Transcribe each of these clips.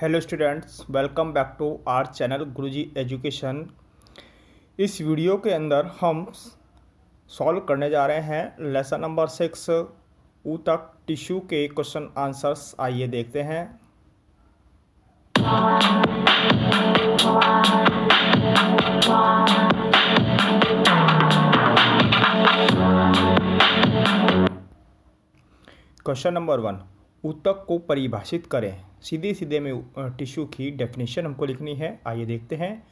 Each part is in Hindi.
Hello students, welcome back to our channel Guruji education. इस वीडियो के अंदर हम सॉल्व करने जा रहे हैं लेसन नंबर 6 ऊतक टिश्यू के क्वेश्चन आंसर्स। आइए देखते हैं। क्वेश्चन नंबर 1, ऊतक को परिभाषित करें। सीधे सीधे में टिश्यू की डेफिनेशन हमको लिखनी है। आइए देखते हैं।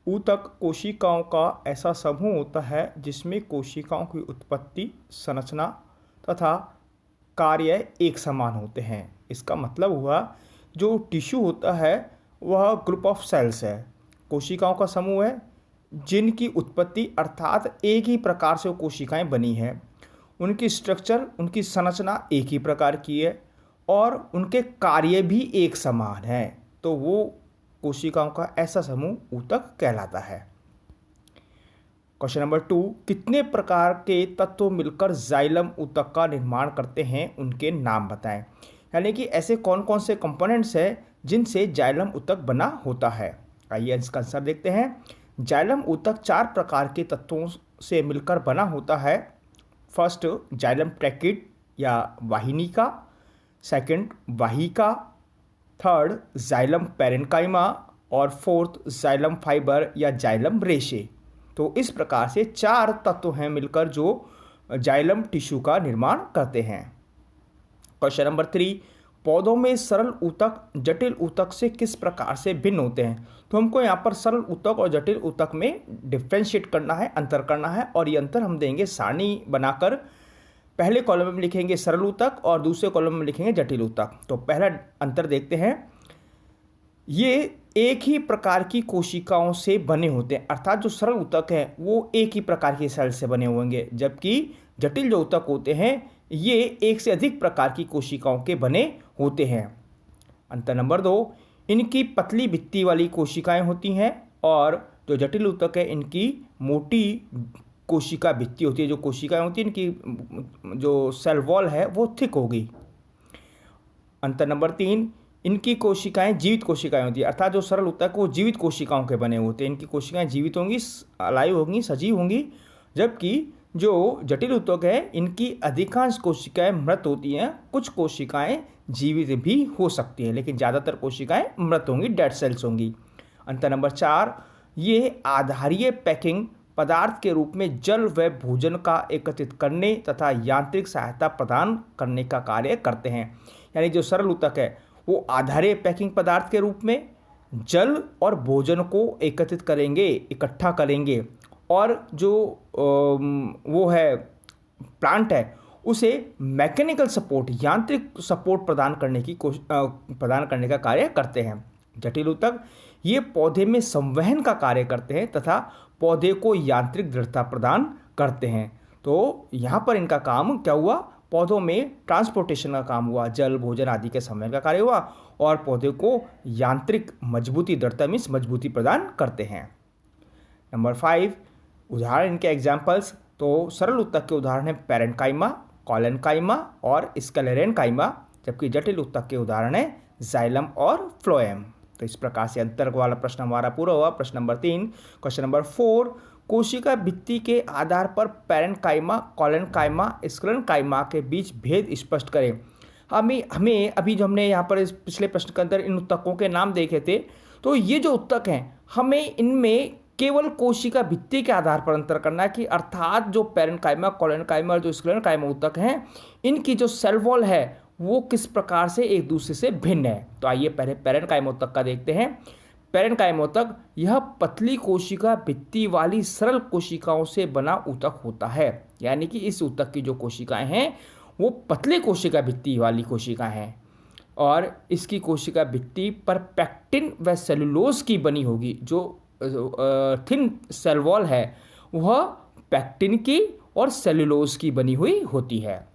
ऊतक कोशिकाओं का ऐसा समूह होता है जिसमें कोशिकाओं की उत्पत्ति, संरचना तथा कार्य एक समान होते हैं। इसका मतलब हुआ जो टिश्यू होता है वह ग्रुप ऑफ सेल्स है, कोशिकाओं का समूह है जिनकी उत्पत्ति अर्थात एक ही प्रकार से कोशिकाएं बनी हैं, उनकी स्ट्रक्चर, उनकी संरचना एक ही प्रकार की है और उनके कार्य भी एक समान है, तो वो कोशिकाओं का ऐसा समूह ऊतक कहलाता है। क्वेश्चन नंबर 2, कितने प्रकार के तत्व मिलकर जाइलम ऊतक का निर्माण करते हैं, उनके नाम बताएं। यानी कि ऐसे कौन कौन से कंपोनेंट्स हैं जिनसे जाइलम ऊतक बना होता है। आइए इसका आंसर देखते हैं। जाइलम ऊतक 4 प्रकार के तत्वों से मिलकर बना होता है। फर्स्ट, जाइलम ट्रैकिड या वाहिनिका। सेकंड, वाहिका। Third, xylem parenchyma. और फोर्थ, जाइलम फाइबर या जाइलम रेशे। तो इस प्रकार से 4 तत्व हैं मिलकर जो जाइलम टिश्यू का निर्माण करते हैं। क्वेश्चन नंबर 3, पौधों में सरल ऊतक जटिल ऊतक से किस प्रकार से भिन्न होते हैं। तो हमको यहाँ पर सरल ऊतक और जटिल ऊतक में डिफ्रेंशिएट करना है, अंतर करना है, और ये अंतर हम देंगे सारणी बनाकर। पहले कॉलम में लिखेंगे सरल ऊतक और दूसरे कॉलम में लिखेंगे जटिल ऊतक। तो पहला अंतर देखते हैं। ये एक ही प्रकार की कोशिकाओं से बने होते हैं, अर्थात जो सरल ऊतक हैं वो एक ही प्रकार की सेल से बने होंगे, जबकि जटिल जो ऊतक होते हैं ये एक से अधिक प्रकार की कोशिकाओं के बने होते हैं। अंतर नंबर 2, इनकी पतली भित्ति वाली कोशिकाएं होती हैं और जो जटिल ऊतक है इनकी मोटी कोशिका भित्ति होती है। जो कोशिकाएं होती हैं इनकी जो सेल वॉल है वो थिक होगी। अंतर नंबर 3, इनकी कोशिकाएं जीवित कोशिकाएं होती है, अर्थात जो सरल ऊतक वो जीवित कोशिकाओं के बने होते हैं। इनकी कोशिकाएं जीवित होंगी, अलाइव होंगी, सजीव होंगी, जबकि जो जटिल ऊतक है इनकी अधिकांश कोशिकाएं मृत होती हैं। कुछ कोशिकाएं जीवित भी हो सकती हैं, लेकिन ज़्यादातर कोशिकाएं मृत होंगी, डेड सेल्स होंगी। अंतर नंबर 4, ये आधारीय पैकिंग पदार्थ के रूप में जल व भोजन का एकत्रित करने तथा यांत्रिक सहायता प्रदान करने का कार्य करते हैं। यानी जो सरल ऊतक है वो आधारीय पैकिंग पदार्थ के रूप में जल और भोजन को एकत्रित करेंगे, इकट्ठा करेंगे, और जो वो है प्लांट है उसे मैकेनिकल सपोर्ट, यांत्रिक सपोर्ट प्रदान करने का कार्य करते हैं। जटिल ऊतक ये पौधे में संवहन का कार्य करते हैं तथा पौधे को यांत्रिक दृढ़ता प्रदान करते हैं। तो यहाँ पर इनका काम क्या हुआ, पौधों में ट्रांसपोर्टेशन का काम हुआ, जल भोजन आदि के संवहन का कार्य हुआ, और पौधे को यांत्रिक मजबूती, दृढ़ता मीन्स मजबूती प्रदान करते हैं। नंबर 5, उदाहरण इनके एग्जाम्पल्स। तो सरल ऊतक के उदाहरण हैं पैरेन्काइमा, कॉलेनकाइमा और स्क्लेरेन्काइमा, जबकि जटिल ऊतक के उदाहरण हैं जाइलम और फ्लोएम। तो इस प्रकार से अंतर वाला प्रश्न हमारा पूरा हुआ। प्रश्न नंबर 3। क्वेश्चन नंबर 4, कोशिका भित्ति के आधार पर पैरेन्काइमा, कॉलेनकाइमा, स्क्लेरेन्काइमा के बीच भेद स्पष्ट करें। हमें अभी जो हमने यहाँ पर इस पिछले प्रश्न के अंदर इन ऊतकों के नाम देखे थे, तो ये जो ऊतक हैं हमें इनमें केवल कोशिका भित्ति के आधार पर अंतर करना है कि अर्थात जो पैरेन्काइमा, कॉलेनकाइमा और जो स्क्लेरेन्काइमा ऊतक हैं इनकी जो सेल वॉल है वो किस प्रकार से एक दूसरे से भिन्न है। तो आइए पहले पैरेन्काइमा ऊतक का देखते हैं। पैरेन्काइमा ऊतक यह पतली कोशिका भित्ति वाली सरल कोशिकाओं से बना ऊतक होता है। यानी कि इस ऊतक की जो कोशिकाएं हैं वो पतली कोशिका भित्ति वाली कोशिकाएं हैं और इसकी कोशिका भित्ति पर पैक्टिन व सेलुलोज की बनी होगी। जो थिन सेल वॉल है वह पैक्टिन की और सेलुलोज की बनी हुई होती है।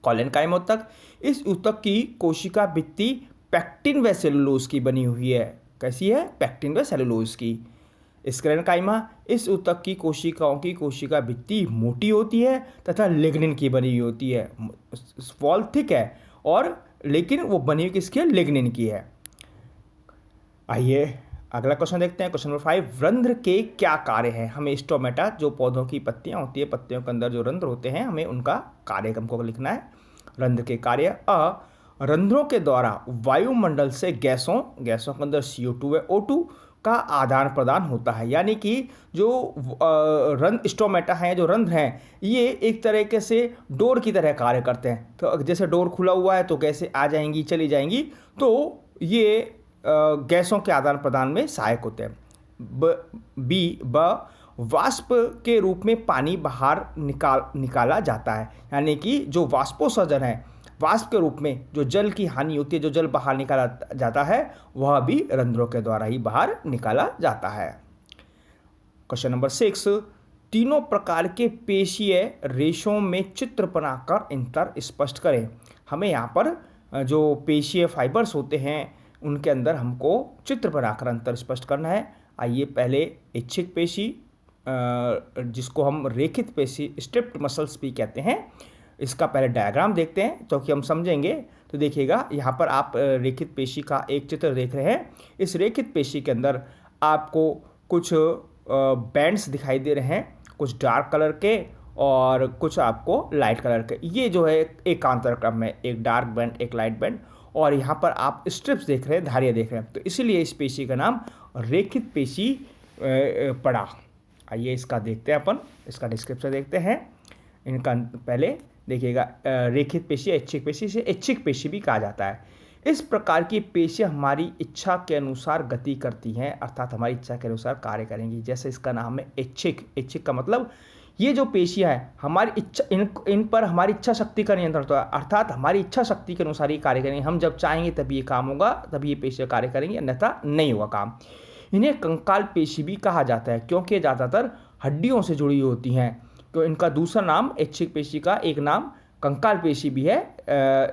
कॉलेनकाइमा ऊतक, इस ऊतक की कोशिका भित्ति पैक्टिन व सेलुलोज की बनी हुई है। कैसी है? पैक्टिन व सेलुलोज की। स्क्लेरेन्काइमा, इस ऊतक की कोशिकाओं की कोशिका भित्ति मोटी होती है तथा लिग्निन की बनी हुई होती है। वॉल थिक है और लेकिन वो बनी हुई किसकी है? लिग्निन की है। आइए अगला क्वेश्चन देखते हैं। क्वेश्चन नंबर 5, रंध्र के क्या कार्य हैं? हमें स्टोमेटा, जो पौधों की पत्तियां होती है, पत्तियों के अंदर जो रंध्र होते हैं, हमें उनका कार्य हमको लिखना है। रंध्र के कार्य, रंध्रों के द्वारा वायुमंडल से गैसों के अंदर CO2 व O2 का आदान प्रदान होता है। यानी कि जो रंध्र स्टोमेटा हैं, जो रंध्र हैं, ये एक तरीके से डोर की तरह कार्य करते हैं। तो जैसे डोर खुला हुआ है तो गैसें आ जाएंगी, चली जाएंगी, तो ये गैसों के आदान प्रदान में सहायक होते हैं। वाष्प के रूप में पानी बाहर निकाला जाता है। यानी कि जो वाष्पोत्सर्जन है, वाष्प के रूप में जो जल की हानि होती है, जो जल बाहर निकाला जाता है, वह भी रंध्रों के द्वारा ही बाहर निकाला जाता है। क्वेश्चन नंबर 6, तीनों प्रकार के पेशीय रेशों में चित्र बनाकर अंतर स्पष्ट करें। हमें यहाँ पर जो पेशीय फाइबर्स होते हैं, उनके अंदर हमको चित्र बनाकर अंतर स्पष्ट करना है। आइए पहले इच्छिक पेशी, जिसको हम रेखित पेशी, स्ट्रिप्ड मसल्स भी कहते हैं, इसका पहले डायग्राम देखते हैं तो कि हम समझेंगे। तो देखिएगा, यहाँ पर आप रेखित पेशी का एक चित्र देख रहे हैं। इस रेखित पेशी के अंदर आपको कुछ बैंड्स दिखाई दे रहे हैं, कुछ डार्क कलर के और कुछ आपको लाइट कलर के। ये जो है एकांतर क्रम में, एक डार्क बैंड, एक लाइट बैंड, और यहाँ पर आप स्ट्रिप्स देख रहे हैं, धारियाँ देख रहे हैं। तो इसीलिए इस पेशी का नाम रेखित पेशी पड़ा। आइए इसका देखते हैं अपन, इसका डिस्क्रिप्शन देखते हैं। इनका पहले देखिएगा, रेखित पेशी, ऐच्छिक पेशी, से ऐच्छिक पेशी भी कहा जाता है। इस प्रकार की पेशियाँ हमारी इच्छा के अनुसार गति करती हैं, अर्थात हमारी इच्छा के अनुसार कार्य करेंगी। जैसे इसका नाम है ऐच्छिक। ऐच्छिक का मतलब ये जो पेशियाँ हैं, हमारी इच्छा, इन पर हमारी इच्छा शक्ति का नियंत्रण होता है, अर्थात हमारी इच्छा शक्ति के अनुसार ही कार्य करेंगे। हम जब चाहेंगे तभी ये काम होगा, तभी ये पेशियाँ कार्य करेंगी, अन्यथा नहीं होगा काम। इन्हें कंकाल पेशी भी कहा जाता है, क्योंकि ये ज़्यादातर हड्डियों से जुड़ी होती हैं। तो इनका दूसरा नाम, ऐच्छिक पेशी का एक नाम कंकाल पेशी भी है,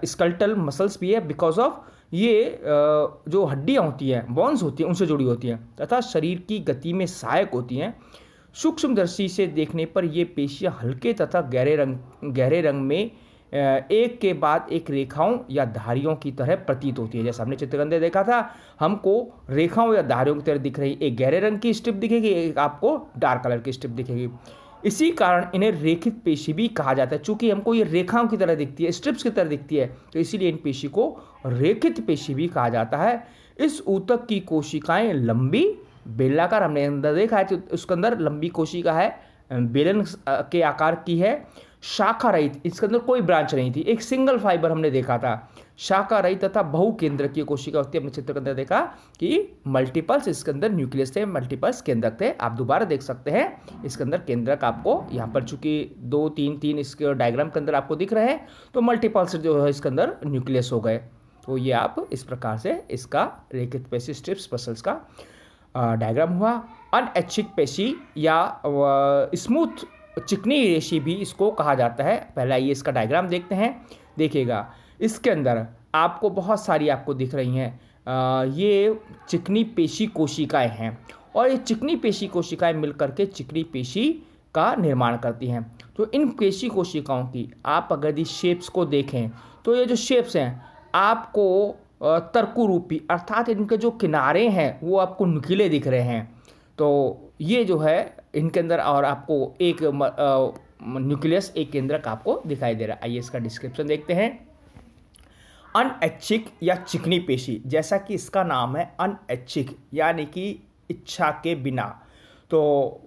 स्केलेटल मसल्स भी है, बिकॉज ऑफ ये जो हड्डियाँ होती हैं, बोन्स होती हैं, उनसे जुड़ी होती हैं तथा शरीर की गति में सहायक होती हैं। सूक्ष्मदर्शी से देखने पर ये पेशियाँ हल्के तथा गहरे रंग में एक के बाद एक रेखाओं या धारियों की तरह प्रतीत होती है। जैसे हमने चित्र के अंदर देखा था, हमको रेखाओं या धारियों की तरह दिख रही, एक गहरे रंग की स्ट्रिप दिखेगी, एक आपको डार्क कलर की स्ट्रिप दिखेगी। इसी कारण इन्हें रेखित पेशी भी कहा जाता है। चूंकि हमको ये रेखाओं की तरह दिखती है, स्ट्रिप्स की तरह दिखती है, तो इसीलिए इन पेशी को रेखित पेशी भी कहा जाता है। इस ऊतक की कोशिकाएं लंबी बेलनाकार, हमने अंदर देखा है, तो उसके अंदर लंबी कोशिका है, बेलन के आकार की है, शाखा रहित, इसके अंदर कोई ब्रांच नहीं थी, एक सिंगल फाइबर हमने देखा था। शाखा रहित तथा बहुकेंद्रकीय कोशिका होती है। हमने चित्र के अंदर देखा कि मल्टीपल्स, इसके अंदर न्यूक्लियस थे, मल्टीपल्स केंद्रक थे। आप दोबारा देख सकते हैं, इसके अंदर केंद्रक आपको यहाँ पर चूंकि 2 3 3 इसके डायग्राम के अंदर आपको दिख रहे हैं, तो मल्टीपल्स जो है इसके अंदर न्यूक्लियस हो गए। तो ये आप इस प्रकार से इसका रेखित पेशी, स्ट्रिप्स मसल्स का डायग्राम हुआ। अनऐच्छिक पेशी या स्मूथ चिकनी रेशी भी इसको कहा जाता है। पहले आइए इसका डायग्राम देखते हैं। देखिएगा, इसके अंदर आपको बहुत सारी आपको दिख रही हैं, ये चिकनी पेशी कोशिकाएं हैं, और ये चिकनी पेशी कोशिकाएं मिलकर के चिकनी पेशी का निर्माण करती हैं। तो इन पेशी कोशिकाओं की आप अगर यदि शेप्स को देखें, तो ये जो शेप्स हैं आपको तर्कुरूपी, अर्थात इनके जो किनारे हैं वो आपको नुकीले दिख रहे हैं। तो ये जो है इनके अंदर, और आपको एक न्यूक्लियस, एक केंद्रक आपको दिखाई दे रहा है। आइए इसका डिस्क्रिप्शन देखते हैं। अनऐच्छिक या चिकनी पेशी, जैसा कि इसका नाम है अनऐच्छिक, यानी कि इच्छा के बिना। तो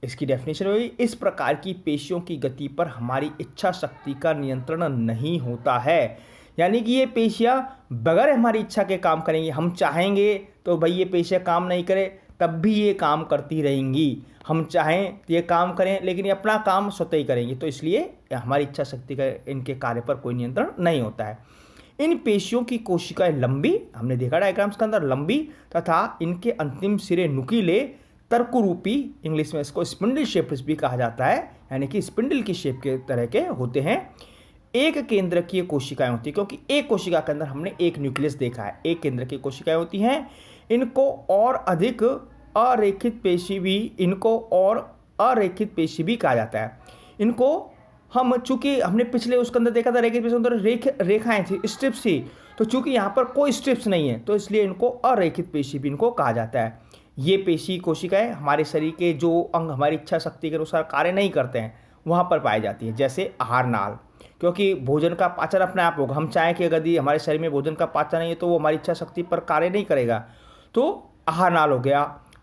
इसकी डेफिनेशन हुई, इस प्रकार की पेशियों की गति पर हमारी इच्छा शक्ति का नियंत्रण नहीं होता है। यानी कि ये पेशियाँ बगैर हमारी इच्छा के काम करेंगी। हम चाहेंगे तो भाई ये पेशियाँ काम नहीं करें, तब भी ये काम करती रहेंगी। हम चाहें तो ये काम करें, लेकिन ये अपना काम स्वतः ही करेंगी। तो इसलिए हमारी इच्छा शक्ति का, इनके कार्य पर कोई नियंत्रण नहीं होता है। इन पेशियों की कोशिकाएं लंबी, हमने देखा डायग्राम्स के अंदर, लंबी तथा इनके अंतिम सिरे नुकीले, तर्कुरूपी, इंग्लिश में इसको स्पिंडल शेप्ड भी कहा जाता है, यानी कि स्पिंडल की शेप के तरह के होते हैं। एक केंद्रकीय कोशिकाएं होती है, क्योंकि एक कोशिका के अंदर हमने एक न्यूक्लियस देखा है। एक केंद्र की कोशिकाएं होती हैं। इनको और अधिक अरेखित पेशी भी, इनको और अरेखित पेशी भी कहा जाता है। इनको हम, चूंकि हमने पिछले उसके अंदर देखा था रेखित पेशी अंदर रेखाएं थी, स्ट्रिप्स थी, तो चूंकि यहाँ पर कोई स्ट्रिप्स नहीं है तो इसलिए इनको अरेखित पेशी भी इनको कहा जाता है। ये पेशी कोशिकाएं हमारे शरीर के जो अंग हमारी इच्छा शक्ति के अनुसार कार्य नहीं करते हैं वहाँ पर पाई जाती है, जैसे आहार नाल, क्योंकि भोजन का पाचन अपने आप होगा। हम चाहें कि अगर यदि हमारे शरीर में भोजन का पाचन नहीं है तो वो हमारी इच्छा शक्ति पर कार्य नहीं करेगा। तो आहार नाल हो गया,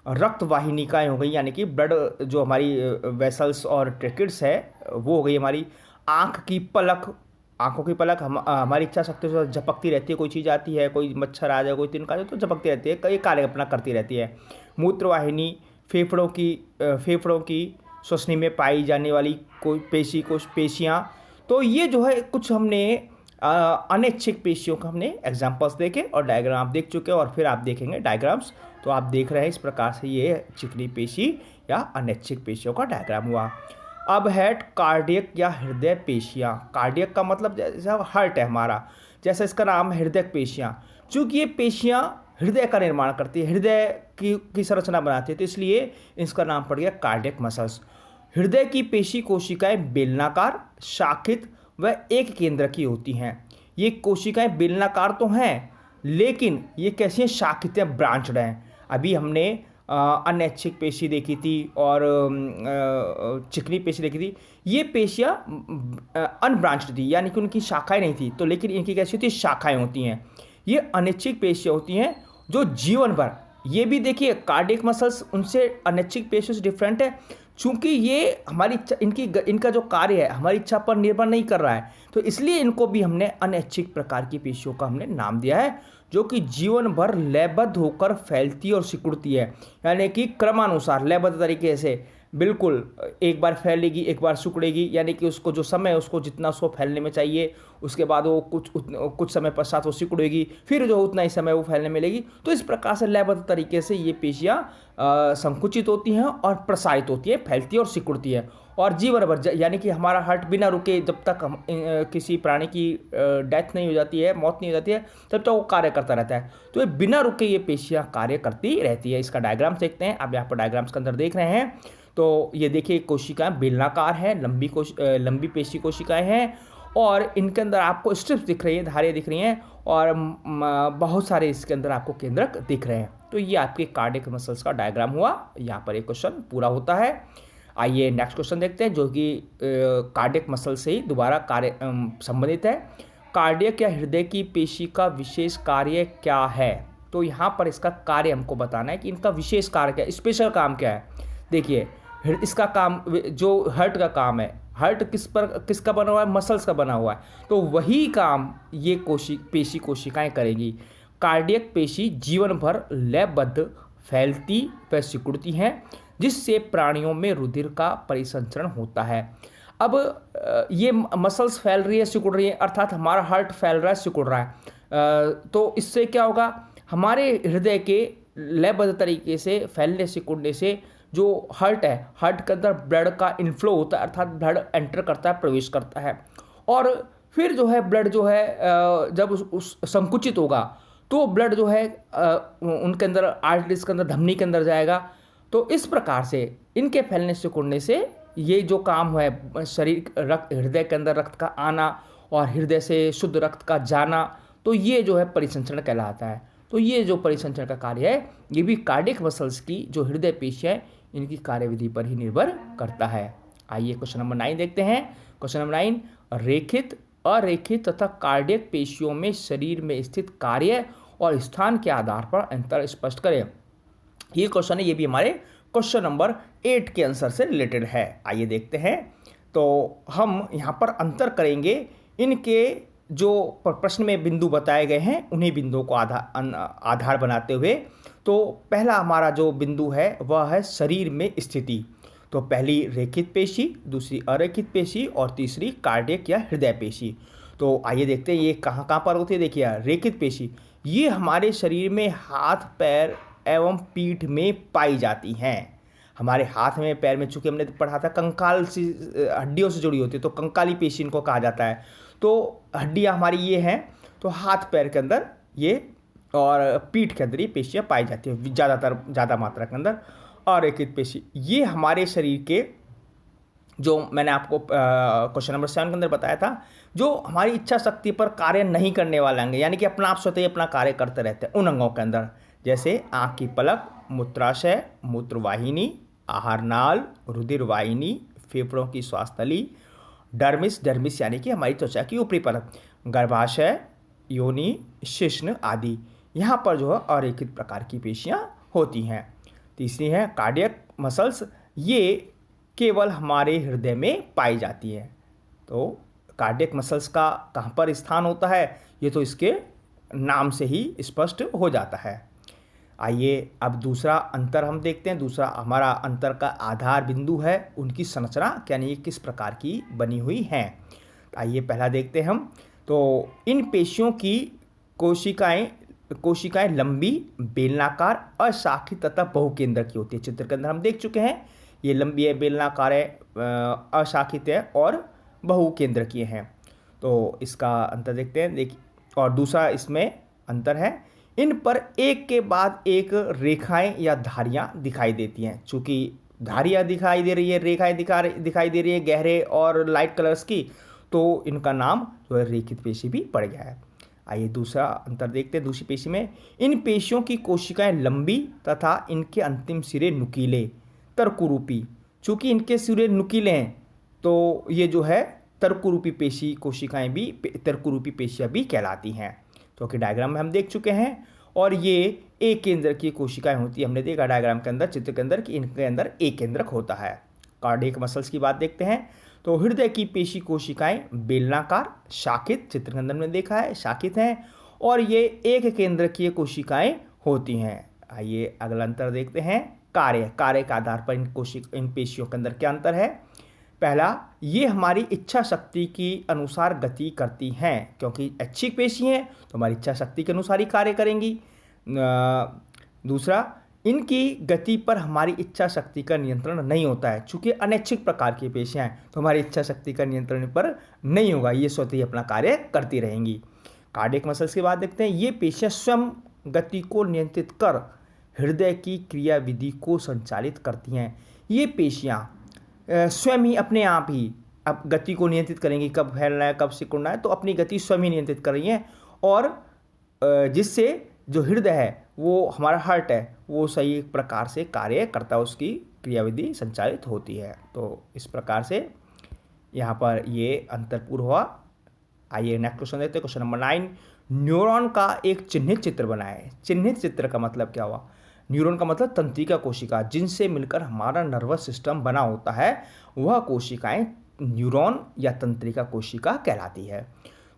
रक्त वाहिनिकाएँ हो गई यानी कि ब्लड जो हमारी वेसल्स और ट्रेकिड्स है वो हो गई हमारी। आँख की पलक, आँखों की पलक हमारी इच्छा शक्ति से झपकती रहती है, कोई चीज़ आती है, कोई मच्छर आ जाए, कोई तिनका आ जाए तो झपकती रहती है, कई कार्य अपना करती रहती है। मूत्रवाहिनी, फेफड़ों की श्वसनी में पाई जाने वाली कोई पेशियाँ। तो ये जो है कुछ हमने अनैच्छिक पेशियों का हमने एग्जाम्पल्स देखे और डायग्राम आप देख चुके हैं और फिर आप देखेंगे डायग्राम्स। तो आप देख रहे हैं इस प्रकार से ये चिकनी पेशी या अनैच्छिक पेशियों का डायग्राम हुआ। अब है कार्डियक या हृदय पेशियाँ। कार्डियक का मतलब जैसे हार्ट है हमारा, जैसा इसका नाम है हृदय पेशियाँ। चूँकि ये पेशियाँ हृदय का निर्माण करती है, हृदय की संरचना बनाती है, तो इसलिए इसका नाम पड़ गया कार्डियक मसल्स। हृदय की पेशी कोशिकाएं बेलनाकार, शाखित व एक केंद्र की होती हैं। ये कोशिकाएं बेलनाकार तो हैं लेकिन ये कैसी हैं, शाखित हैं, ब्रांचड हैं। अभी हमने अनैच्छिक पेशी देखी थी और चिकनी पेशी देखी थी। ये पेशियाँ अनब्रांच्ड थी यानी कि उनकी शाखाएं नहीं थी, तो लेकिन इनकी कैसी होती है, शाखाएं होती हैं। ये अनैच्छिक पेशियाँ होती हैं जो जीवन भर, ये भी देखिए कार्डियक मसल्स उनसे अनैच्छिक पेशियों से डिफरेंट है, चूंकि ये हमारी इच्छा, इनका जो कार्य है हमारी इच्छा पर निर्भर नहीं कर रहा है, तो इसलिए इनको भी हमने अनैच्छिक प्रकार की पेशियों का हमने नाम दिया है, जो कि जीवन भर लयबद्ध होकर फैलती और सिकुड़ती है। यानी कि क्रमानुसार लयबद्ध तरीके से बिल्कुल एक बार फैलेगी एक बार सिकुड़ेगी, यानी कि उसको जो समय उसको जितना उसको फैलने में चाहिए उसके बाद वो कुछ समय पश्चात वो सिकुड़ेगी, फिर जो उतना ही समय वो फैलने में लगेगी। तो इस प्रकार से लयबद्ध तरीके से ये पेशियाँ संकुचित होती हैं और प्रसारित होती है, फैलती है और सिकुड़ती है। और जीवन भर यानी कि हमारा हार्ट बिना रुके जब तक किसी प्राणी की डेथ नहीं हो जाती है, मौत नहीं हो जाती है, तब तक वो कार्य करता रहता है। तो ये बिना रुके ये पेशियाँ कार्य करती रहती है। इसका डायग्राम देखते हैं, आप यहाँ पर डायग्राम्स के अंदर देख रहे हैं। तो ये देखिए कोशिकाएं बेलनाकार हैं, लंबी पेशी कोशिकाएं हैं और इनके अंदर आपको स्ट्रिप्स दिख रही हैं, धारियाँ दिख रही हैं और बहुत सारे इसके अंदर आपको केंद्रक दिख रहे हैं। तो ये आपके कार्डियक मसल्स का डायग्राम हुआ। यहाँ पर एक क्वेश्चन पूरा होता है। आइए नेक्स्ट क्वेश्चन देखते हैं जो कि कार्डियक मसल से ही दोबारा कार्य संबंधित है। कार्डियक या हृदय की पेशी का विशेष कार्य क्या है? तो यहाँ पर इसका कार्य हमको बताना है कि इनका विशेष कार्य क्या है, स्पेशल काम क्या है। देखिए इसका काम जो हार्ट का काम है, हार्ट किसका बना हुआ है, मसल्स का बना हुआ है, तो वही काम ये पेशी कोशिकाएं करेगी। कार्डियक पेशी जीवन भर लयबद्ध फैलती व सिकुड़ती हैं, जिससे प्राणियों में रुधिर का परिसंचरण होता है। अब ये मसल्स फैल रही है, सिकुड़ रही है, अर्थात हमारा हार्ट फैल रहा है, सिकुड़ रहा है, तो इससे क्या होगा, हमारे हृदय के लयबद्ध तरीके से फैलने सिकुड़ने से जो हार्ट है, हार्ट के अंदर ब्लड का इनफ्लो होता है, अर्थात ब्लड एंटर करता है, प्रवेश करता है, और फिर जो है ब्लड जो है जब उस संकुचित होगा तो ब्लड जो है उनके अंदर आर्टरीज के अंदर, धमनी के अंदर जाएगा। तो इस प्रकार से इनके फैलने सिकुड़ने से ये जो काम है शरीर हृदय के अंदर रक्त का आना और हृदय से शुद्ध रक्त का जाना, तो ये जो है परिसंचरण कहलाता है। तो ये जो परिसंचरण का कार्य है ये भी कार्डियक मसल्स की जो हृदय पेशी है इनकी कार्यविधि पर ही निर्भर करता है। आइए क्वेश्चन नंबर 9 देखते हैं। क्वेश्चन नंबर 9, रेखित, अरेखित तथा कार्डियक पेशियों में शरीर में स्थित कार्य और स्थान के आधार पर अंतर स्पष्ट करें। ये क्वेश्चन है, ये भी हमारे क्वेश्चन नंबर 8 के आंसर से रिलेटेड है। आइए देखते हैं। तो हम यहाँ पर अंतर करेंगे इनके जो प्रश्न में बिंदु बताए गए हैं उन्हीं बिंदुओं को आधार बनाते हुए। तो पहला हमारा जो बिंदु है वह है शरीर में स्थिति। तो पहली रेखित पेशी, दूसरी अरेखित पेशी और तीसरी कार्डियक या हृदय पेशी। तो आइए देखते हैं ये कहाँ कहाँ पर होती है। देखिए रेखित पेशी ये हमारे शरीर में हाथ, पैर एवं पीठ में पाई जाती हैं। हमारे हाथ में, पैर में, चूँकि हमने पढ़ा था कंकाल सी हड्डियों से जुड़ी होती है, तो कंकाली पेशी इनको कहा जाता है। तो हड्डियाँ हमारी ये हैं, तो हाथ पैर के अंदर ये और पीठ के अंदर ये पेशियाँ पाई जाती हैं ज़्यादा मात्रा के अंदर। अरेखित पेशी ये हमारे शरीर के जो मैंने आपको क्वेश्चन नंबर 7 के अंदर बताया था, जो हमारी इच्छा शक्ति पर कार्य नहीं करने वाले अंग, यानी कि अपना आप स्वतः ही अपना कार्य करते रहते हैं उन अंगों के अंदर, जैसे आँख की पलक, मूत्राशय, मूत्रवाहिनी, आहार नाल, रुधिर वाहिनी, फेफड़ों की श्वास नली, डर्मिस, डर्मिस यानी कि हमारी त्वचा की ऊपरी परत, गर्भाशय, योनि, शिश्न आदि। यहाँ पर जो है अरेखित प्रकार की पेशियाँ होती हैं। तीसरी है कार्डियक मसल्स, ये केवल हमारे हृदय में पाई जाती है। तो कार्डियक मसल्स का कहाँ पर स्थान होता है, ये तो इसके नाम से ही स्पष्ट हो जाता है। आइए अब दूसरा अंतर हम देखते हैं। दूसरा हमारा अंतर का आधार बिंदु है उनकी संरचना, यानी ये किस प्रकार की बनी हुई हैं। आइए पहला देखते हैं हम। तो इन पेशियों की कोशिकाएं लंबी, बेलनाकार, अशाखित तथा बहुकेंद्र की होती है। चित्र के अंदर हम देख चुके हैं, ये लंबी है, बेलनाकार है, अशाखित है और बहुकेंद्र की हैं। तो इसका अंतर देखते हैं। और दूसरा इसमें अंतर है, इन पर एक के बाद एक रेखाएं या धारियां दिखाई देती हैं। चूँकि धारियां दिखाई दे रही है, रेखाएं दिखाई दे रही है गहरे और लाइट कलर्स की, तो इनका नाम जो है रेखित पेशी भी पड़ गया है। आइए दूसरा अंतर देखते हैं। दूसरी पेशी में इन पेशियों की कोशिकाएं लंबी तथा इनके अंतिम सिरे नुकीले, तर्कुरूपी। चूँकि इनके सिरे नुकीले हैं तो ये जो है तर्कुरूपी पेशी कोशिकाएं भी, तर्कुरूपी पेशियां भी कहलाती हैं, क्योंकि डायग्राम में हम देख चुके हैं। और ये एक केंद्रक की कोशिकाएं होती है, हमने देखा डायग्राम के अंदर, चित्र के अंदर, कि इनके अंदर एक केंद्रक होता है। कार्डियक मसल्स की बात देखते हैं। तो हृदय की पेशी कोशिकाएं बेलनाकार, शाखित, चित्र के अंदर हमने देखा है शाखित हैं, और ये एक केंद्रकीय कोशिकाएं होती हैं। आइए अगला अंतर देखते हैं। कार्य के आधार पर इन पेशियों के अंदर क्या अंतर है। पहला, ये हमारी इच्छा शक्ति की अनुसार गति करती हैं, क्योंकि ऐच्छिक पेशी हैं तो हमारी इच्छा शक्ति के अनुसार ही कार्य करेंगी। दूसरा, इनकी गति पर हमारी इच्छा शक्ति का नियंत्रण नहीं होता है। चूँकि अनैच्छिक प्रकार की पेशियाँ हैं तो हमारी इच्छा शक्ति का नियंत्रण पर नहीं होगा, ये स्वतः ही अपना कार्य करती रहेंगी। कार्डियक मसल्स की बात देखते हैं। ये पेशियाँ स्वयं गति को नियंत्रित कर हृदय की क्रियाविधि को संचालित करती हैं। ये पेशियाँ स्वयं ही अपने आप ही अब गति को नियंत्रित करेंगी, कब फैलना है, कब सिकुड़ना है, तो अपनी गति स्वयं ही नियंत्रित कर रही हैं, और जिससे जो हृदय है, वो हमारा हार्ट है, वो सही प्रकार से कार्य करता है, उसकी क्रियाविधि संचालित होती है। तो इस प्रकार से यहाँ पर ये अंतरपूर्ण हुआ। आइए नेक्स्ट क्वेश्चन देखते हैं। क्वेश्चन नंबर 9, न्यूरॉन का एक चिन्हित चित्र बनाएं। चिन्हित चित्र का मतलब क्या हुआ। न्यूरॉन का मतलब तंत्रिका कोशिका, जिनसे मिलकर हमारा नर्वस सिस्टम बना होता है, वह कोशिकाएं न्यूरॉन या तंत्रिका कोशिका कहलाती है।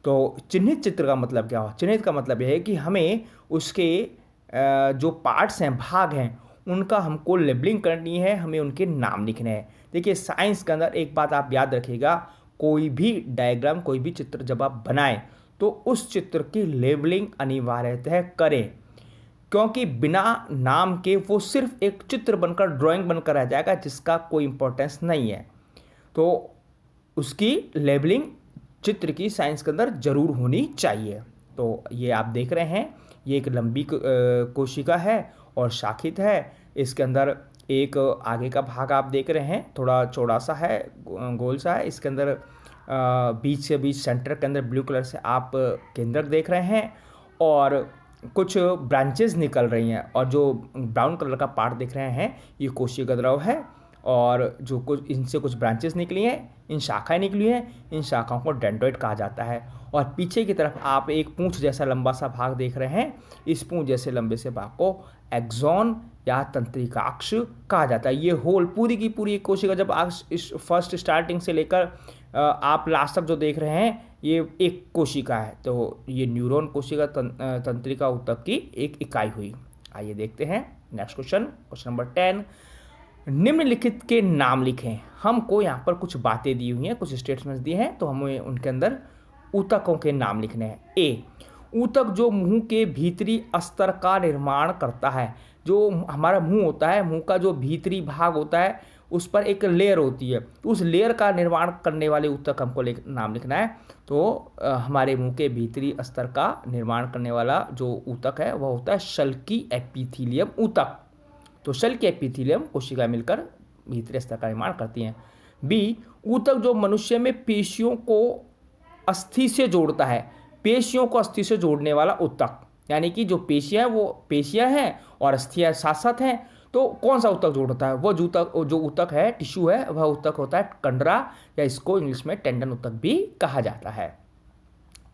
तो चिन्हित चित्र का मतलब क्या हुआ। चिन्हित का मतलब यह है कि हमें उसके जो पार्ट्स हैं, भाग हैं, उनका हमको लेबलिंग करनी है, हमें उनके नाम लिखने हैं। देखिए साइंस के अंदर एक बात आप याद रखिएगा, कोई भी डायग्राम, कोई भी चित्र जब आप बनाएं तो उस चित्र की लेबलिंग अनिवार्यतः करें, क्योंकि बिना नाम के वो सिर्फ एक चित्र बनकर, ड्राइंग बनकर रह जाएगा, जिसका कोई इम्पोर्टेंस नहीं है। तो उसकी लेबलिंग चित्र की साइंस के अंदर जरूर होनी चाहिए। तो ये आप देख रहे हैं, ये एक लंबी कोशिका है और शाखित है। इसके अंदर एक आगे का भाग आप देख रहे हैं, थोड़ा चौड़ा सा है, गोल सा है। इसके अंदर बीच से बीच सेंटर के अंदर ब्लू कलर से आप केंद्रक देख रहे हैं, और कुछ ब्रांचेस निकल रही हैं, और जो ब्राउन कलर का पार्ट देख रहे हैं ये कोशिका द्रव है, और जो कुछ इनसे कुछ ब्रांचेस निकली हैं, इन शाखाएं निकली हैं, इन शाखाओं को डेंड्राइट कहा जाता है। और पीछे की तरफ आप एक पूंछ जैसा लंबा सा भाग देख रहे हैं, इस पूंछ जैसे लंबे से भाग को एक्सॉन या तंत्रिकाक्ष कहा जाता है। ये होल पूरी की पूरी कोशिका, जब आप इस फर्स्ट स्टार्टिंग से लेकर आप लास्ट तक जो देख रहे हैं, ये एक कोशिका है। तो ये न्यूरॉन कोशिका तंत्रिका ऊतक की एक इकाई हुई। आइए देखते हैं नेक्स्ट क्वेश्चन। क्वेश्चन नंबर 10, निम्नलिखित के नाम लिखें। हमको यहाँ पर कुछ बातें दी हुई हैं, कुछ स्टेटमेंट्स दिए हैं, तो हमें उनके अंदर ऊतकों के नाम लिखने हैं। ए, ऊतक जो मुंह के भीतरी अस्तर का निर्माण करता है। जो हमारा मुंह होता है, मुंह का जो भीतरी भाग होता है, उस पर एक लेयर होती है, तो उस लेयर का निर्माण करने वाले ऊतक हमको नाम लिखना है। तो हमारे मुंह के भीतरी अस्तर का निर्माण करने वाला जो ऊतक है वह होता है शल्की एपिथीलियम ऊतक। तो शल्की एपिथीलियम कोशिका मिलकर भीतरी अस्तर का निर्माण करती हैं। बी, ऊतक जो मनुष्य में पेशियों को अस्थि से जोड़ता है, पेशियों को अस्थि से जोड़ने वाला ऊतक, यानी कि जो पेशियाँ वो पेशियाँ हैं और अस्थियाँ साथ साथ हैं, तो कौन सा ऊतक जोड़ता है? वो जो ऊतक है, टिश्यू है, वह ऊतक होता है कंडरा, या इसको इंग्लिश में टेंडन ऊतक भी कहा जाता है।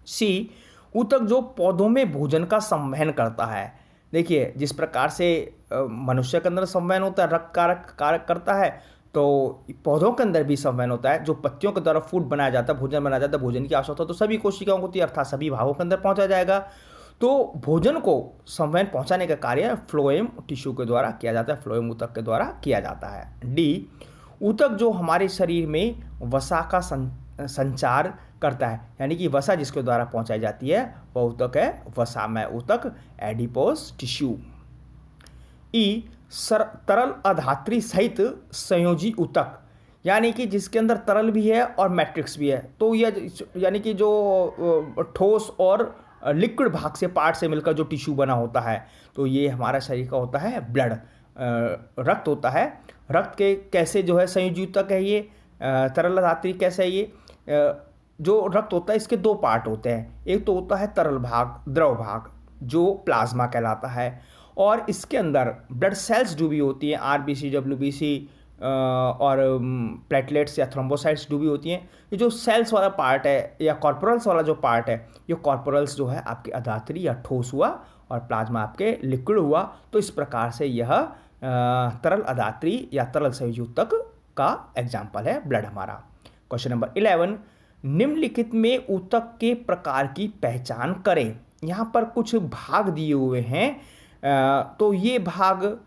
सी, ऊतक जो पौधों में भोजन का संवहन करता है। देखिए, जिस प्रकार से मनुष्य के अंदर संवहन होता है, रक्त कारक करता है, तो पौधों के अंदर भी संवहन होता है। जो पत्तियों के द्वारा फूड बनाया जाता है, भोजन बनाया जाता है, भोजन की आवश्यकता तो सभी कोशिकाओं को होती है, अर्थात सभी भागों के अंदर पहुंचा जाएगा। तो भोजन को संवहन पहुंचाने का कार्य फ्लोएम टिश्यू के द्वारा किया जाता है, फ्लोएम ऊतक के द्वारा किया जाता है। डी, ऊतक जो हमारे शरीर में वसा का संचार करता है, यानी कि वसा जिसके द्वारा पहुंचाई जाती है वह ऊतक है वसामय ऊतक, एडिपोस टिश्यू। ई, तरल अधात्री सहित संयोजी ऊतक, यानी कि जिसके अंदर तरल भी है और मैट्रिक्स भी है, तो यह यानी कि जो ठोस और लिक्विड भाग से पार्ट से मिलकर जो टिश्यू बना होता है, तो ये हमारा शरीर का होता है ब्लड, रक्त होता है। रक्त के कैसे जो है संयोजी ऊतक है ये, तरल अधात्री कैसे है ये, जो रक्त होता है इसके दो पार्ट होते हैं, एक तो होता है तरल भाग, द्रव भाग, जो प्लाज्मा कहलाता है, और इसके अंदर ब्लड सेल्स डूबी होती हैं, आरबीसी, डब्ल्यूबीसी और प्लेटलेट्स या थ्रोम्बोसाइट्स डूबी होती हैं। ये जो सेल्स वाला पार्ट है या कॉर्पोरल्स वाला जो पार्ट है, ये कॉर्पोरल्स जो है आपके अधात्री या ठोस हुआ और प्लाज्मा आपके लिक्विड हुआ। तो इस प्रकार से यह तरल अधात्री या तरल संयोजी ऊतक का एग्जाम्पल है ब्लड हमारा। क्वेश्चन नंबर 11, निम्नलिखित में ऊतक के प्रकार की पहचान करें। यहाँ पर कुछ भाग दिए हुए हैं, तो ये भाग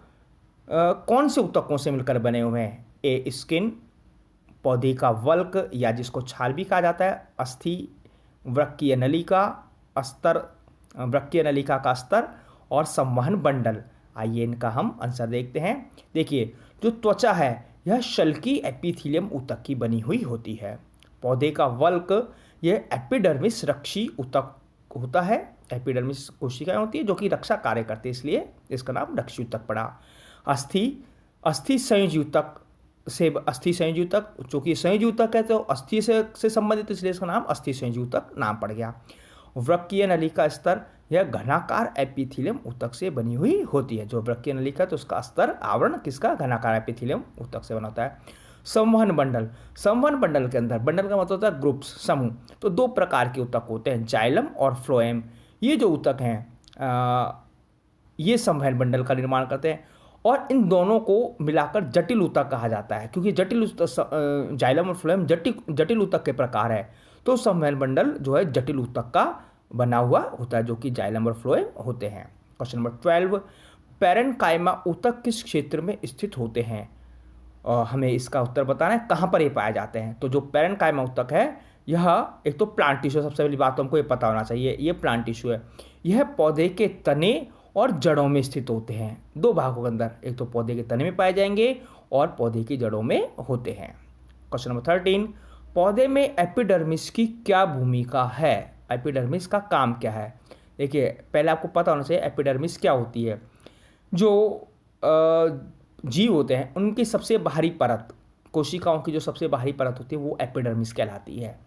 कौन से ऊतकों से मिलकर बने हुए हैं? ए, स्किन, पौधे का वल्क या जिसको छाल भी कहा जाता है, अस्थि, वृक्कीय नलिका, अस्तर, वृक्कीय नलिका का अस्तर और संवहन बंडल। आइए इनका हम आंसर देखते हैं। देखिए, जो त्वचा है यह शल्की एपिथेलियम ऊतक की बनी हुई होती है। पौधे का वल्क यह एपिडर्मिस रक्षी ऊतक होता है, एपिडर्मिस कोशिकाएं होती है जो कि रक्षा कार्य करती है, इसलिए इसका नाम रक्षी ऊतक पड़ा। अस्थि संयोजी ऊतक से, अस्थि संयोजी ऊतक चूंकि संयोजी ऊतक है तो अस्थि से संबंधित, इसलिए इसका नाम अस्थि संयोजी ऊतक नाम पड़ गया। वृक्कीय नलिका स्तर यह घनाकार एपिथेलियम ऊतक से बनी हुई होती है। जो वृक्कीय नलिका तो उसका स्तर आवरण किसका, घनाकार एपिथेलियम ऊतक से बना होता है। संवहन बंडल, संवहन बंडल के अंदर, बंडल का मतलब होता है ग्रुप्स, समूह, तो दो प्रकार के ऊतक होते हैं, जाइलम और फ्लोएम। ये जो ऊतक हैं ये संवहन बंडल का निर्माण करते हैं, और इन दोनों को मिलाकर जटिल ऊतक कहा जाता है, क्योंकि जटिल जाइलम और फ्लोएम जटिल ऊतक के प्रकार है, तो संवहन बंडल जो है जटिल ऊतक का बना हुआ होता है, जो कि जाइलम और फ्लोएम होते हैं। क्वेश्चन नंबर 12, पैरेन्काइमा ऊतक किस क्षेत्र में स्थित होते हैं? हमें इसका उत्तर बताना है, कहाँ पर ये पाए जाते हैं। तो जो पैरेन्काइमा ऊतक है यह एक तो प्लांट टिश्यू, सबसे पहली बात तो हमको ये पता होना चाहिए, ये प्लांट टिश्यू है। यह पौधे के तने और जड़ों में स्थित होते हैं, दो भागों के अंदर, एक तो पौधे के तने में पाए जाएंगे और पौधे की जड़ों में होते हैं। क्वेश्चन नंबर 13, पौधे में एपिडर्मिस की क्या भूमिका है? एपिडर्मिस का काम क्या है? देखिए, पहले आपको पता होना चाहिए एपिडर्मिस क्या होती है। जो जीव होते हैं उनकी सबसे बाहरी परत, कोशिकाओं की जो सबसे बाहरी परत होती है वो एपिडर्मिस कहलाती है।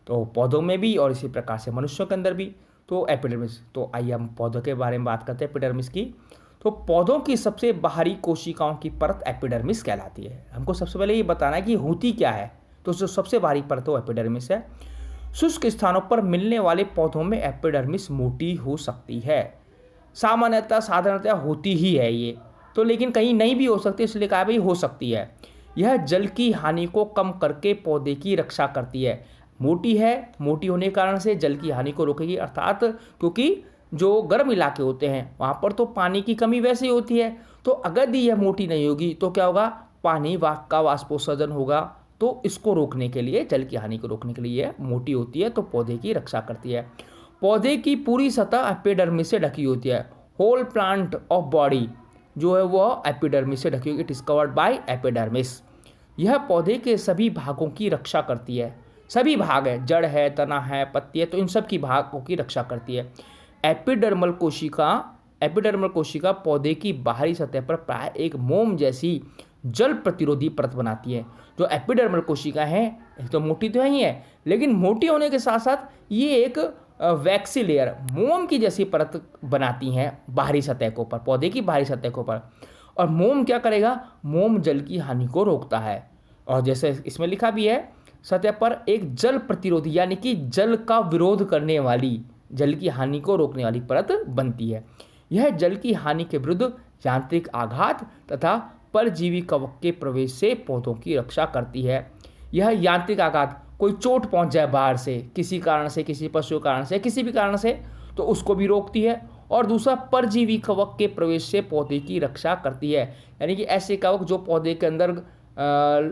तो पौधों में भी और इसी प्रकार से मनुष्यों के अंदर भी तो एपिडर्मिस। तो आइए हम पौधों के बारे में बात करते हैं एपिडर्मिस की। तो पौधों की सबसे बाहरी कोशिकाओं की परत एपिडर्मिस कहलाती है। हमको सबसे पहले ये बताना है कि होती क्या है। तो जो सबसे बाहरी परत वो एपिडर्मिस है। शुष्क स्थानों पर मिलने वाले पौधों में एपिडर्मिस मोटी हो सकती है, सामान्यतः साधारणतः होती ही है ये, तो लेकिन कहीं नहीं भी हो सकती, इसलिए कहा भाई हो सकती है। यह जल की हानि को कम करके पौधे की रक्षा करती है। मोटी है, मोटी होने के कारण से जल की हानि को रोकेगी, अर्थात क्योंकि जो गर्म इलाके होते हैं वहाँ पर तो पानी की कमी वैसे ही होती है, तो अगर यह मोटी नहीं होगी तो क्या होगा, पानी का वाष्पोत्सर्जन होगा, तो इसको रोकने के लिए, जल की हानि को रोकने के लिए यह मोटी होती है, तो पौधे की रक्षा करती है। पौधे की पूरी सतह एपिडर्मिस से ढकी होती है। होल प्लांट ऑफ बॉडी जो है वह एपिडर्मिस से ढकी होगी, it is covered by epidermis. यह पौधे के सभी भागों की रक्षा करती है, सभी भाग है, जड़ है, तना है, पत्ती है, तो इन सब की भागों की रक्षा करती है। एपिडर्मल कोशिका पौधे की बाहरी सतह पर प्राय एक मोम जैसी जल प्रतिरोधी परत बनाती है। जो एपिडर्मल कोशिका हैं, एक तो मोटी तो है ही है, लेकिन मोटी होने के साथ साथ ये एक वैक्सी लेयर, मोम की जैसी परत बनाती हैं बाहरी सतह के ऊपर, पौधे की बाहरी सतह के ऊपर। और मोम क्या करेगा? मोम जल की हानि को रोकता है। और जैसे इसमें लिखा भी है, सतह पर एक जल प्रतिरोधी यानी कि जल का विरोध करने वाली, जल की हानि को रोकने वाली परत बनती है। यह जल की हानि के विरुद्ध यांत्रिक आघात तथा परजीवी कवक के प्रवेश से पौधों की रक्षा करती है। यह यांत्रिक आघात, कोई चोट पहुंच जाए बाहर से, किसी कारण से, किसी पशु कारण से, किसी भी कारण से, तो उसको भी रोकती है। और दूसरा, परजीवी कवक के प्रवेश से पौधे की रक्षा करती है, यानी कि ऐसे कवक जो पौधे के अंदर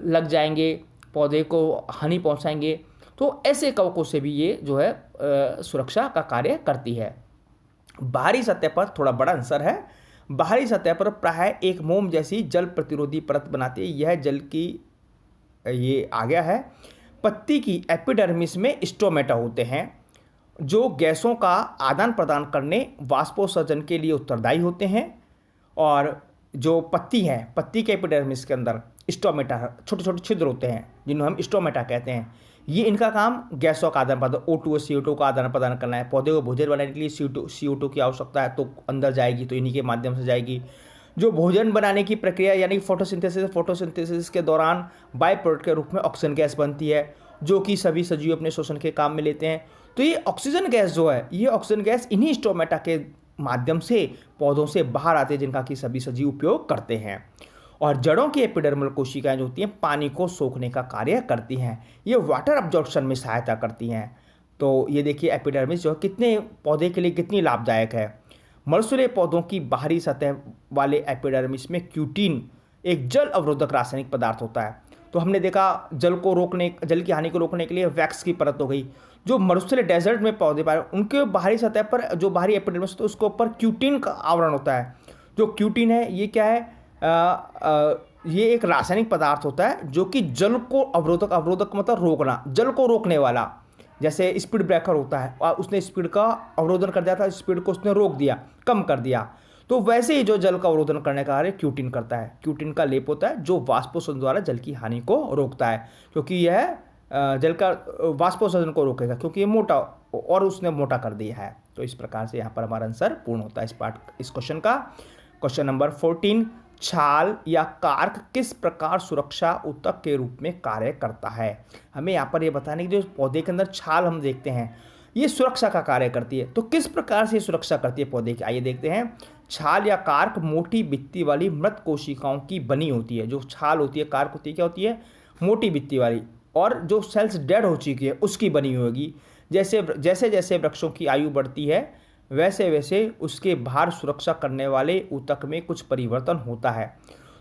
लग जाएंगे, पौधे को हानि पहुंचाएंगे, तो ऐसे कवकों से भी ये जो है सुरक्षा का कार्य करती है। बाहरी सतह पर थोड़ा बड़ा अंतर है। बाहरी सतह पर प्राय एक मोम जैसी जल प्रतिरोधी परत बनाती है। यह जल की, ये आ गया है। पत्ती की एपिडर्मिस में स्टोमेटा होते हैं जो गैसों का आदान प्रदान करने, वाष्पोत्सर्जन के लिए उत्तरदायी होते हैं। और जो पत्ती है, पत्ती के एपिडर्मिस के अंदर स्टोमेटा, छोटे छोटे छिद्र होते हैं जिन्हें हम स्टोमेटा कहते हैं। ये इनका काम गैसों का आदान प्रदान, O2 और CO2 का आदान प्रदान करना है। पौधे को भोजन बनाने के लिए CO2 की आवश्यकता है, तो अंदर जाएगी तो इन्हीं के माध्यम से जाएगी। जो भोजन बनाने की प्रक्रिया यानी फोटोसिंथेसिस के दौरान बाय प्रोडक्ट के रूप में ऑक्सीजन गैस बनती है, जो कि सभी सजीव अपने श्वसन के काम में लेते हैं। तो ये ऑक्सीजन गैस जो है, ये ऑक्सीजन गैस इन्हीं स्टोमेटा के माध्यम से पौधों से बाहर आते हैं, जिनका कि सभी सजीव उपयोग करते हैं। और जड़ों की एपिडर्मल कोशिकाएं जो होती हैं, पानी को सोखने का कार्य करती हैं। ये वाटर अब्जॉर्प्शन में सहायता करती हैं। तो ये देखिए एपिडर्मिस जो है कितने पौधे के लिए कितनी लाभदायक है। मरसुले पौधों की बाहरी सतह वाले एपिडर्मिस में क्यूटीन एक जल अवरोधक रासायनिक पदार्थ होता है। तो हमने देखा जल की हानि को रोकने के लिए वैक्स की परत हो गई। जो मरुस्थलीय डेजर्ट में पौधे पाए, उनके बाहरी सतह पर जो बाहरी एपिडर्मिस होता है, उसके ऊपर क्यूटीन का आवरण होता है। जो क्यूटीन है, ये क्या है? ये एक रासायनिक पदार्थ होता है जो कि जल को अवरोधक मतलब रोकना, जल को रोकने वाला। जैसे स्पीड ब्रेकर होता है, और उसने स्पीड का अवरोधन कर दिया था, स्पीड को उसने रोक दिया, कम कर दिया। तो वैसे ही जो जल का अवरोधन करने का कार्य क्यूटीन करता है। क्यूटीन का लेप होता है जो वाष्पोत्सर्जन द्वारा जल की हानि को रोकता है, क्योंकि यह जल का वाष्पोत्सर्जन को रोकेगा, क्योंकि ये मोटा, और उसने मोटा कर दिया है। तो इस प्रकार से यहाँ पर हमारा आंसर पूर्ण होता है इस क्वेश्चन का। क्वेश्चन नंबर 14, छाल या कार्क किस प्रकार सुरक्षा ऊतक के रूप में कार्य करता है? हमें यहाँ पर ये बताने की, जो पौधे के अंदर छाल हम देखते हैं, ये सुरक्षा का कार्य करती है। तो किस प्रकार से सुरक्षा करती है पौधे की, आइए देखते हैं। छाल या कार्क मोटी भित्ति वाली मृत कोशिकाओं की बनी होती है। जो छाल होती है, कार्क होती है, क्या होती है? मोटी भित्ति वाली, और जो सेल्स डेड हो चुकी है उसकी बनी होगी। जैसे जैसे वृक्षों की आयु बढ़ती है, वैसे वैसे उसके बाहर सुरक्षा करने वाले ऊतक में कुछ परिवर्तन होता है।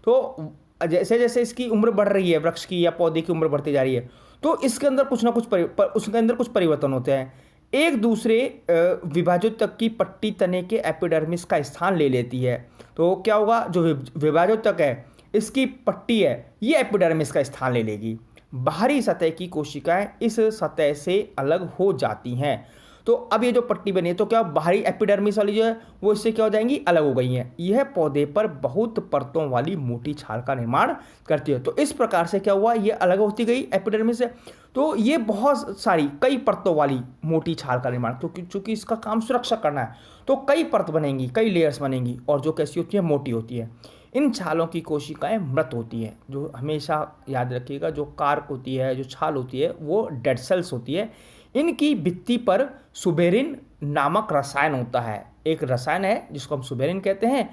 तो जैसे जैसे इसकी उम्र बढ़ रही है, वृक्ष की या पौधे की उम्र बढ़ती जा रही है, तो इसके अंदर कुछ ना कुछ उसके अंदर कुछ परिवर्तन होते हैं। एक दूसरे विभाजोत्तक की पट्टी तने के एपिडर्मिस का स्थान ले लेती है। तो क्या होगा? जो विभाजोत्तक है, इसकी पट्टी है, ये एपिडर्मिस का स्थान ले लेगी। बाहरी सतह की कोशिकाएं इस सतह से अलग हो जाती हैं। तो अब ये जो पट्टी बनी है, तो क्या बाहरी एपिडर्मिस वाली जो है वो इससे क्या हो जाएंगी? अलग हो गई हैं। यह पौधे पर बहुत परतों वाली मोटी छाल का निर्माण करती है। तो इस प्रकार से क्या हुआ? ये अलग होती गई एपिडर्मिस से। तो ये बहुत सारी कई परतों वाली मोटी छाल का निर्माण, क्योंकि चूंकि इसका काम सुरक्षा करना है, तो कई परत बनेंगी, कई लेयर्स बनेंगी, और जो कैसी होती है? मोटी होती है। इन छालों की कोशिकाएं मृत होती हैं। जो हमेशा याद रखिएगा, जो कार्क होती है, जो छाल होती है, वो डेड सेल्स होती है। इनकी भित्ति पर सुबेरिन नामक रसायन होता है। एक रसायन है जिसको हम सुबेरिन कहते हैं,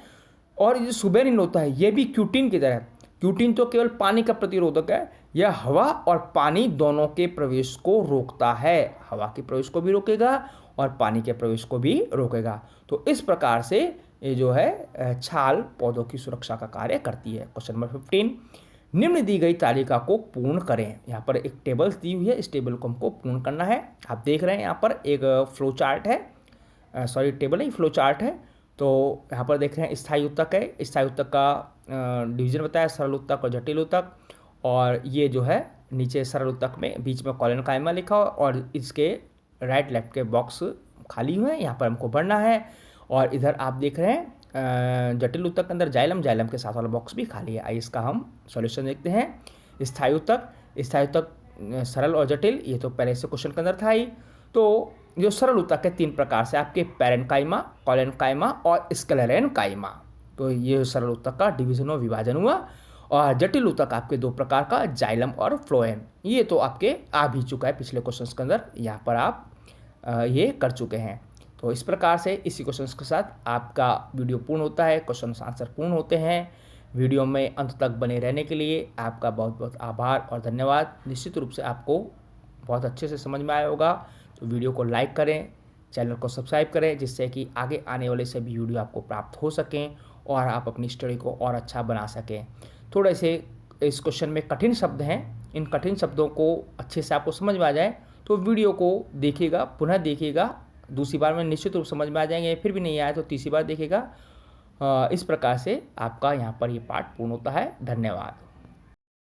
और ये सुबेरिन होता है, ये भी क्यूटीन की तरह। क्यूटीन तो केवल पानी का प्रतिरोधक है। यह हवा और पानी दोनों के प्रवेश को रोकता है। हवा के प्रवेश को भी रोकेगा और पानी के प्रवेश को भी रोकेगा। तो इस प्रकार से ये जो है छाल पौधों की सुरक्षा का कार्य करती है। क्वेश्चन नंबर 15, निम्न दी गई तालिका को पूर्ण करें। यहाँ पर एक टेबल दी हुई है, इस टेबल को हमको पूर्ण करना है। आप देख रहे हैं यहाँ पर एक फ्लो चार्ट है, टेबल नहीं, फ्लो चार्ट है। तो यहाँ पर देख रहे हैं स्थायी ऊतक है, स्थायी ऊतक का डिवीजन बताया, सरल ऊतक और जटिल ऊतक। और ये जो है नीचे सरल ऊतक में बीच में कॉलन कायमा लिखा हो, और इसके राइट लेफ्ट के बॉक्स खाली हुए हैं, यहाँ पर हमको बढ़ना है। और इधर आप देख रहे हैं जटिल ऊतक के अंदर जाइलम, जाइलम के साथ वाला बॉक्स भी खाली है। आइए इसका हम सॉल्यूशन देखते हैं। स्थायी ऊतक, स्थायी ऊतक सरल और जटिल, ये तो पहले से क्वेश्चन के अंदर था ही। तो जो सरल ऊतक है 3 प्रकार से आपके पैरेन्काइमा, कोलेनकाइमा और स्क्लेरेन्काइमा। तो ये सरल ऊतक का डिवीजन और विभाजन हुआ। और जटिल ऊतक आपके 2 प्रकार का, जाइलम और फ्लोएम। ये तो आपके आ भी चुका है पिछले क्वेश्चन के अंदर, यहाँ पर आप ये कर चुके हैं। तो इस प्रकार से इसी क्वेश्चन के साथ आपका वीडियो पूर्ण होता है, क्वेश्चन आंसर पूर्ण होते हैं। वीडियो में अंत तक बने रहने के लिए आपका बहुत बहुत आभार और धन्यवाद। निश्चित रूप से आपको बहुत अच्छे से समझ में आया होगा। तो वीडियो को लाइक करें, चैनल को सब्सक्राइब करें, जिससे कि आगे आने वाले सभी वीडियो आपको प्राप्त हो सकें और आप अपनी स्टडी को और अच्छा बना सकें। थोड़े से इस क्वेश्चन में कठिन शब्द हैं, इन कठिन शब्दों को अच्छे से आपको समझ में आ जाए तो वीडियो को देखिएगा, पुनः देखिएगा। दूसरी बार में निश्चित रूप से समझ में आ जाएंगे, फिर भी नहीं आया तो तीसरी बार देखिएगा। इस प्रकार से आपका यहाँ पर ये पाठ पूर्ण होता है। धन्यवाद।